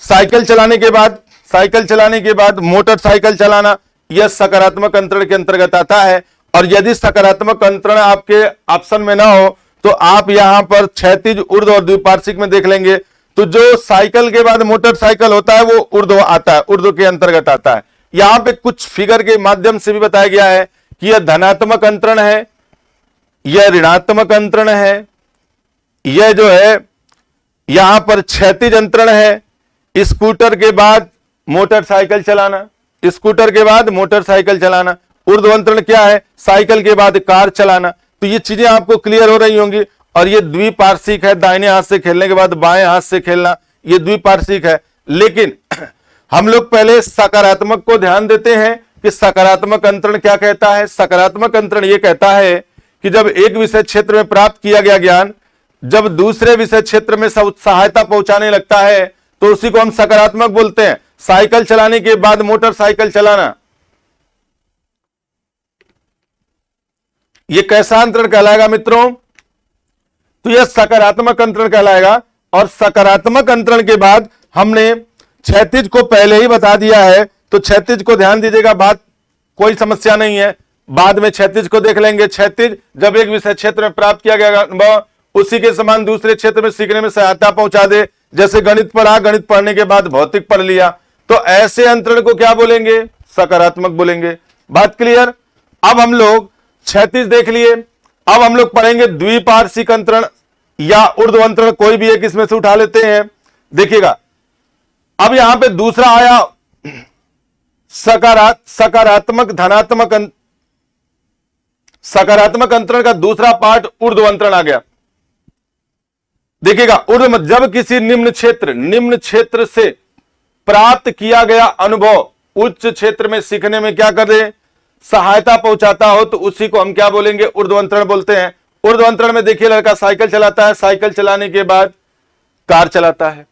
S1: साइकिल चलाने के बाद मोटरसाइकिल चलाना, यह सकारात्मक अंतरण के अंतर्गत आता है। और यदि सकारात्मक अंतरण आपके ऑप्शन में ना हो तो आप यहां पर क्षैतिज, ऊर्ध्व और द्विपार्श्विक में देख लेंगे, तो जो साइकिल के बाद मोटरसाइकिल होता है वो ऊर्ध्व आता है, ऊर्ध्व के अंतर्गत आता है। यहां पे कुछ फिगर के माध्यम से भी बताया गया है कि यह धनात्मक अंतरण है, यह ऋणात्मक अंतरण है, यह जो है यहां पर क्षैतिज अंतरण है। स्कूटर के बाद मोटरसाइकिल चलाना, स्कूटर के बाद मोटरसाइकिल चलाना। ऊर्ध्व अंतरण क्या है? साइकिल के बाद कार चलाना। तो ये चीजें आपको क्लियर हो रही होंगी। और ये द्विपार्श्विक है, दाहिने हाथ से खेलने के बाद बाएं हाथ से खेलना, ये द्विपार्श्विक है। लेकिन हम लोग पहले सकारात्मक को ध्यान देते हैं कि सकारात्मक अंतरण क्या कहता है। सकारात्मक अंतरण ये कहता है कि जब एक विषय क्षेत्र में प्राप्त किया गया ज्ञान जब दूसरे विषय क्षेत्र में सहायता पहुंचाने लगता है, तो उसी को हम सकारात्मक बोलते हैं। साइकिल चलाने के बाद मोटरसाइकिल चलाना, यह कैसा अंतरण कहलाएगा मित्रों? तो यह सकारात्मक अंतरण कहलाएगा। और सकारात्मक अंतरण के बाद हमने क्षैतिज को पहले ही बता दिया है, तो क्षैतिज को ध्यान दीजिएगा, बात कोई समस्या नहीं है, बाद में क्षैतिज को देख लेंगे। क्षैतिज जब एक विषय क्षेत्र में प्राप्त किया गया अनुभव उसी के समान दूसरे क्षेत्र में सीखने में सहायता पहुंचा दे। जैसे गणित पढ़ा, गणित पढ़ने के बाद भौतिक पढ़ लिया, तो ऐसे अंतरण को क्या बोलेंगे? सकारात्मक बोलेंगे। बात क्लियर? अब हम लोग क्षैतिज देख लिए, अब हम लोग पढ़ेंगे द्विपार्श्विक अंतरण या ऊर्ध्व अंतरण, कोई भी एक इसमें से उठा लेते हैं। देखिएगा अब यहां पे दूसरा आया सकारात्मक धनात्मक सकारात्मक अंतरण का दूसरा पार्ट ऊर्ध्व अंतरण आ गया। देखिएगा ऊर्ध्व जब किसी निम्न क्षेत्र से प्राप्त किया गया अनुभव उच्च क्षेत्र में सीखने में क्या कर दे? सहायता पहुंचाता हो, तो उसी को हम क्या बोलेंगे? ऊर्ध्व अंतरण बोलते हैं। ऊर्ध्व अंतरण में देखिए लड़का साइकिल चलाता है, साइकिल चलाने के बाद कार चलाता है,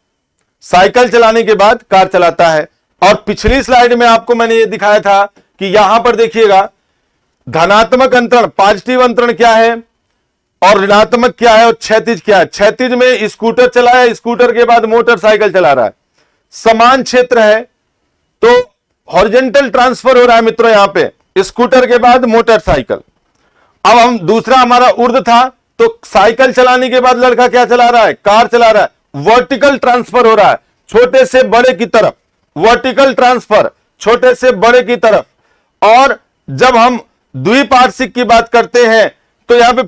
S1: साइकिल चलाने के बाद कार चलाता है। और पिछली स्लाइड में आपको मैंने ये दिखाया था कि यहां पर देखिएगा धनात्मक अंतरण, पॉजिटिव अंतरण क्या है और ऋणात्मक क्या है और क्षैतिज क्या है। क्षैतिज में स्कूटर चलाया, स्कूटर के बाद मोटरसाइकिल चला रहा है, समान क्षेत्र है, तो हॉरिजॉन्टल ट्रांसफर हो रहा है मित्रों यहां पे, स्कूटर के बाद मोटरसाइकिल। अब हम दूसरा हमारा ऊर्ध्व था, तो साइकिल चलाने के बाद लड़का क्या चला रहा है? कार चला रहा है, वर्टिकल ट्रांसफर हो रहा है, छोटे से बड़े की तरफ, वर्टिकल ट्रांसफर छोटे से बड़े की तरफ। और जब हम द्विपार्श्विक की बात करते हैं तो यहां पे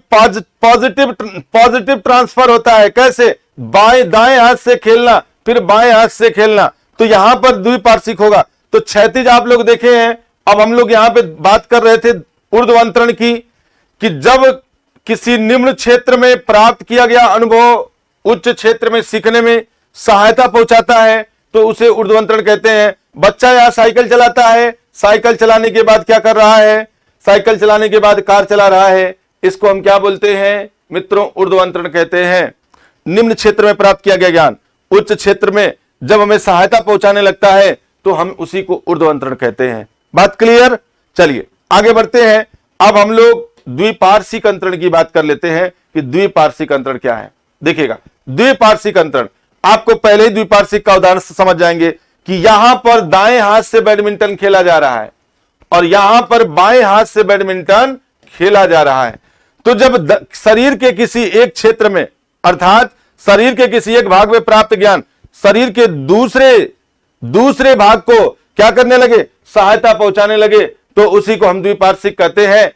S1: पॉजिटिव ट्रांसफर होता है। कैसे? दाएं हाथ से खेलना, फिर बाएं हाथ से खेलना, तो यहां पर द्विपार्श्विक होगा। तो क्षैतिज आप लोग देखे हैं। अब हम लोग यहां पे बात कर रहे थे ऊर्ध्वांतरण की, कि जब किसी निम्न क्षेत्र में प्राप्त किया गया अनुभव उच्च क्षेत्र में सीखने में सहायता पहुंचाता है तो उसे ऊर्ध्वांतरण कहते हैं। बच्चा यहां साइकिल चलाता है, साइकिल चलाने के बाद क्या कर रहा है, साइकिल चलाने के बाद कार चला रहा है, इसको हम क्या बोलते हैं मित्रों, ऊर्ध्वांतरण कहते हैं। निम्न क्षेत्र में प्राप्त किया गया ज्ञान उच्च क्षेत्र में जब हमें सहायता पहुंचाने लगता है तो हम उसी को ऊर्ध्वांतरण कहते हैं। बात क्लियर? चलिए आगे बढ़ते हैं। अब हम लोग द्विपार्श्विक अंतरण की बात कर लेते हैं कि द्विपार्श्विक अंतरण क्या है। देखिएगा, द्विपार्श्विक अंतरण आपको पहले ही द्विपार्श्विक का उदाहरण से समझ जाएंगे कि यहां पर दाएं हाथ से बैडमिंटन खेला जा रहा है और यहां पर बाएं हाथ से बैडमिंटन खेला जा रहा है। तो जब शरीर के किसी एक क्षेत्र में अर्थात शरीर के किसी एक भाग में प्राप्त ज्ञान शरीर के दूसरे भाग को क्या करने लगे, सहायता पहुंचाने लगे, तो उसी को हम द्विपार्श्विक कहते हैं।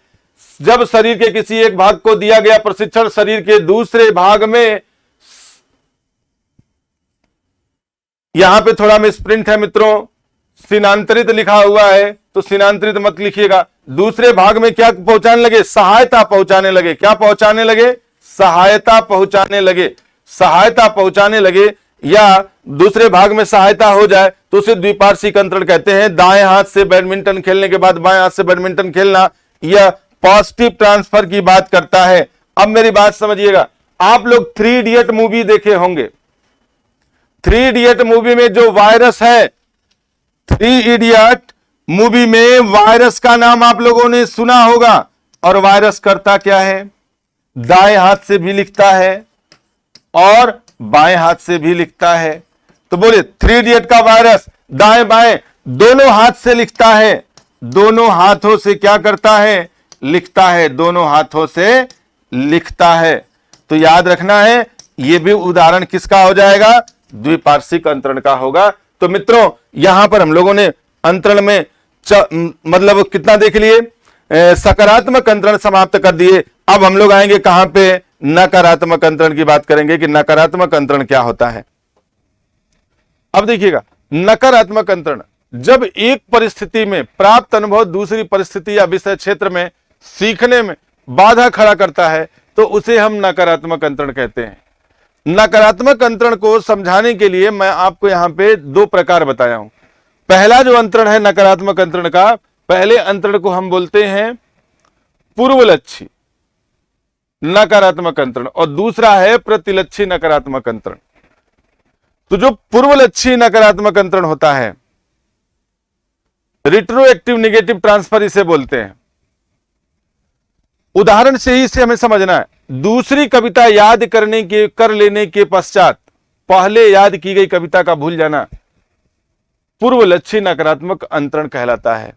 S1: जब शरीर के किसी एक भाग को दिया गया प्रशिक्षण शरीर के दूसरे भाग में, यहां पे थोड़ा मिसप्रिंट है मित्रों, सिनांतरित लिखा हुआ है तो सिनांतरित मत लिखिएगा। दूसरे भाग में क्या पहुंचाने लगे, सहायता पहुंचाने लगे। क्या पहुंचाने लगे, सहायता पहुंचाने लगे। सहायता पहुंचाने लगे या दूसरे भाग में सहायता हो जाए तो उसे द्विपार्श्विक अंतरण कहते हैं। दाएं हाथ से बैडमिंटन खेलने के बाद बाएं हाथ से बैडमिंटन खेलना, यह पॉजिटिव ट्रांसफर की बात करता है। अब मेरी बात समझिएगा, आप लोग 3 इडियट मूवी देखे होंगे। 3 इडियट मूवी में जो वायरस है, 3 इडियट मूवी में वायरस का नाम आप लोगों ने सुना होगा। और वायरस करता क्या है, दाएं हाथ से भी लिखता है और बाएं हाथ से भी लिखता है। तो बोले 3 इडियट का वायरस दाएं बाएं दोनों हाथ से लिखता है। दोनों हाथों से क्या करता है, लिखता है। दोनों हाथों से लिखता है। तो याद रखना है, यह भी उदाहरण किसका हो जाएगा, द्विपार्श्विक अंतरण का होगा। तो मित्रों यहां पर हम लोगों ने अंतरण में मतलब कितना देख लिए, सकारात्मक अंतरण समाप्त कर दिए। अब हम लोग आएंगे कहां पे, नकारात्मक अंतरण की बात करेंगे कि नकारात्मक अंतरण क्या होता है। अब देखिएगा, नकारात्मक अंतरण जब एक परिस्थिति में प्राप्त अनुभव दूसरी परिस्थिति या विषय क्षेत्र में सीखने में बाधा खड़ा करता है तो उसे हम नकारात्मक अंतरण कहते हैं। नकारात्मक अंतरण को समझाने के लिए मैं आपको यहां पे 2 प्रकार बताया हूं। पहला जो अंतरण है नकारात्मक अंतरण का, पहले अंतरण को हम बोलते हैं पूर्वलक्षी नकारात्मक अंतरण और दूसरा है प्रतिलक्षी नकारात्मक अंतरण। तो जो पूर्वलक्षी नकारात्मक अंतरण होता है, रिट्रोएक्टिव नेगेटिव ट्रांसफर इसे बोलते हैं। उदाहरण से ही इसे हमें समझना है। दूसरी कविता याद कर लेने के पश्चात पहले याद की गई कविता का भूल जाना पूर्वलक्षी नकारात्मक अंतरण कहलाता है।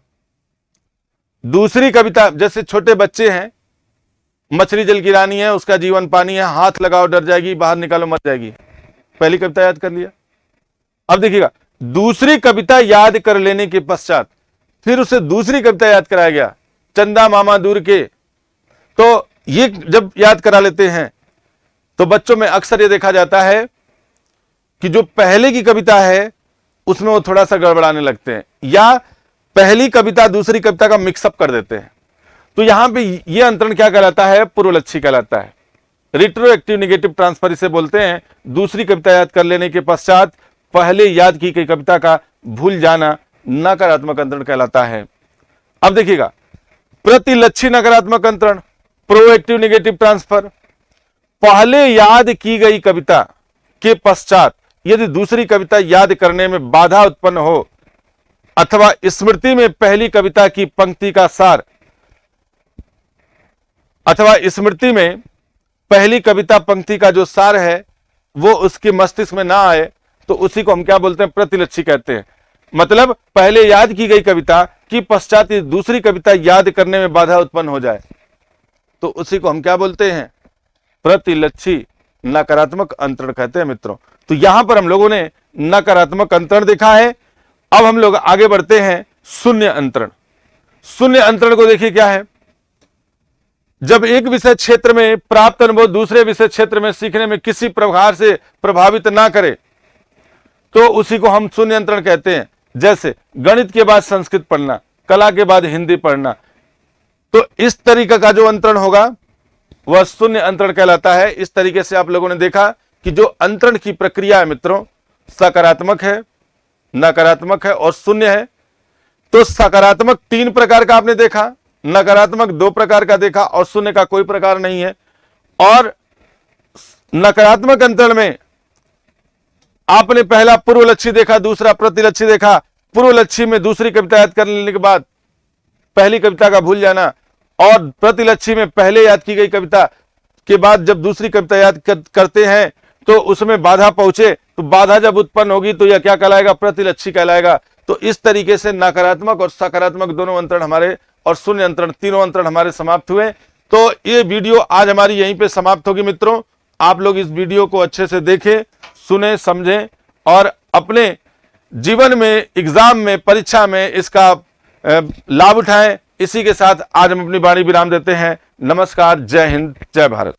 S1: दूसरी कविता, जैसे छोटे बच्चे हैं, मछली जल की रानी है, उसका जीवन पानी है, हाथ लगाओ डर जाएगी, बाहर निकालो मर जाएगी, पहली कविता याद कर लिया। अब देखिएगा, दूसरी कविता याद कर लेने के पश्चात फिर उसे दूसरी कविता याद कराया गया, चंदा मामा दूर के। तो ये जब याद करा लेते हैं तो बच्चों में अक्सर ये देखा जाता है कि जो पहले की कविता है उसमें वो थोड़ा सा गड़बड़ाने लगते हैं या पहली कविता दूसरी कविता का मिक्सअप कर देते हैं। तो यहां पे ये अंतरण क्या कहलाता है, पूर्वलक्षी कहलाता है। रिट्रोएक्टिव नेगेटिव ट्रांसफर इसे बोलते हैं। दूसरी कविता याद कर लेने के पश्चात पहले याद की गई कविता का भूल जाना नकारात्मक अंतरण कहलाता है। अब देखिएगा, प्रतिलक्षी नकारात्मक अंतरण, प्रोएक्टिव नेगेटिव ट्रांसफर, पहले याद की गई कविता के पश्चात यदि दूसरी कविता याद करने में बाधा उत्पन्न हो अथवा स्मृति में पहली कविता की पंक्ति का सार अथवा स्मृति में पहली कविता पंक्ति का जो सार है वो उसके मस्तिष्क में ना आए तो उसी को हम क्या बोलते हैं, प्रतिलक्षी कहते हैं। मतलब पहले याद की गई कविता की पश्चात दूसरी कविता याद करने में बाधा उत्पन्न हो जाए तो उसी को हम क्या बोलते हैं, प्रतिलक्षी नकारात्मक अंतरण कहते हैं मित्रों। तो यहां पर हम लोगों ने नकारात्मक अंतरण देखा है। अब हम लोग आगे बढ़ते हैं शून्य अंतरण। शून्य अंतरण को देखिए क्या है, जब एक विषय क्षेत्र में प्राप्त अनुभव दूसरे विषय क्षेत्र में सीखने में किसी प्रकार से प्रभावित ना करे तो उसी को हम शून्य अंतरण कहते हैं। जैसे गणित के बाद संस्कृत पढ़ना, कला के बाद हिंदी पढ़ना, तो इस तरीके का जो अंतरण होगा वह शून्य अंतरण कहलाता है। इस तरीके से आप लोगों ने देखा कि जो अंतरण की प्रक्रिया है मित्रों, सकारात्मक है, नकारात्मक है और शून्य है। तो सकारात्मक 3 प्रकार का आपने देखा, नकारात्मक 2 प्रकार का देखा और शून्य का कोई प्रकार नहीं है। और नकारात्मक अंतरण में आपने पहला पूर्वलक्षी देखा, दूसरा प्रतिलक्षी देखा। पूर्वलक्षी में दूसरी कविता याद कर लेने के बाद पहली कविता का भूल जाना, और प्रतिलक्षी में पहले याद की गई कविता के बाद जब दूसरी कविता याद करते हैं तो उसमें बाधा पहुंचे, तो बाधा जब उत्पन्न होगी तो यह क्या कहलाएगा, प्रतिलक्षी कहलाएगा। तो इस तरीके से नकारात्मक और सकारात्मक दोनों अंतरण हमारे और शून्य अंतरण, तीनों अंतरण हमारे समाप्त हुए। तो ये वीडियो आज हमारी यहीं पे समाप्त होगी मित्रों। आप लोग इस वीडियो को अच्छे से देखें, सुने, समझें और अपने जीवन में, एग्जाम में, परीक्षा में इसका लाभ उठाएं। इसी के साथ आज हम अपनी वाणी विराम देते हैं। नमस्कार, जय हिंद, जय भारत।